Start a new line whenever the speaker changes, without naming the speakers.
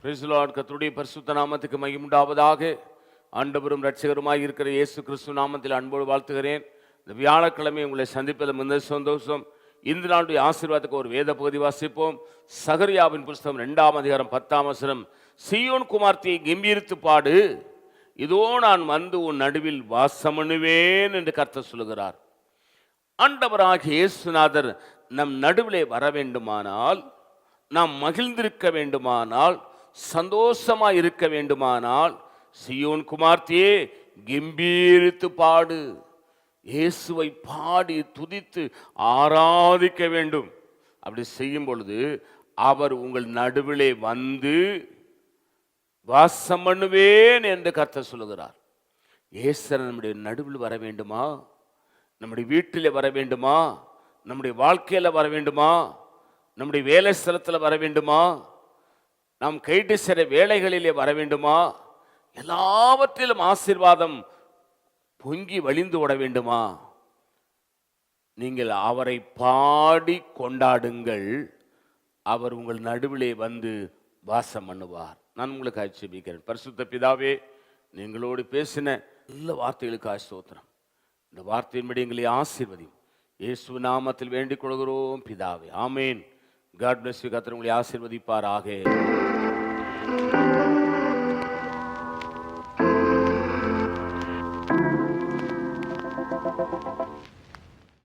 Praise the Lord. கர்த்தருடைய பரிசுத்த நாமத்துக்கு மகிமை உண்டாவதாக. ஆண்டவரும் இரட்சகருமாய் இருக்கிற இயேசு கிறிஸ்து நாமத்தில் அன்போடு வாழ்த்துகிறேன். இந்த வியாழக்கிழமை உங்களை சந்திப்பதில் மிகுந்த சந்தோஷம். இந்த நாளுடைய ஆசீர்வாதத்துக்கு ஒரு வேத பகுதி வாசிப்போம். சகரியாவின் புஸ்தகம் 2ஆம் அதிகாரம் 10ஆம் வசனம். சீயோன் குமார்த்தியை கம்பீரித்து பாடு, இதோ நான் வந்து உன் நடுவில் வாசம் பண்ணுவேன் என்று கர்த்தர் சொல்லுகிறார். ஆண்டவராகிய இயேசுநாதர் நம் நடுவிலே வர வேண்டுமானால், நாம் மகிழ்ந்திருக்க வேண்டுமானால், சந்தோஷமாய் இருக்க வேண்டுமானால், சீயோன் குமார்த்தியே கம்பீரித்து பாடு. இயேசுவை பாடி துதித்து ஆராதிக்க வேண்டும். அப்படி செய்யும் பொழுது அவர் உங்கள் நடுவிலே வந்து வாசம் பண்ணுவேன் என்று கர்த்தர் சொல்லுகிறார். இயேசு நம்முடைய நடுவில் வர வேண்டுமா? நம்முடைய வீட்டில் வர வேண்டுமா? நம்முடைய வாழ்க்கையில் வர வேண்டுமா? நம்முடைய வேலை ஸ்தலத்தில் வர வேண்டுமா? நாம் கைட்டு சில வேலைகளிலே வர வேண்டுமா? எல்லாவற்றிலும் ஆசீர்வாதம் பொங்கி வழிந்து ஓட வேண்டுமா? நீங்கள் அவரை பாடி கொண்டாடுங்கள். அவர் உங்கள் நடுவிலே வந்து வாசம் பண்ணுவார். நான் உங்களுக்கு ஆட்சேபிக்கிறேன். பரிசுத்த பிதாவே, நீங்களோடு பேசின நல்ல வார்த்தைகளுக்கு ஸ்தோத்திரம். இந்த வார்த்தையின்படி எங்களை ஆசீர்வதியும். இயேசு நாமத்தில் வேண்டிக் கொள்கிறோம் பிதாவே, ஆமேன். God bless you. கர்த்தர் உங்களை ஆசீர்வதிப்பாராக.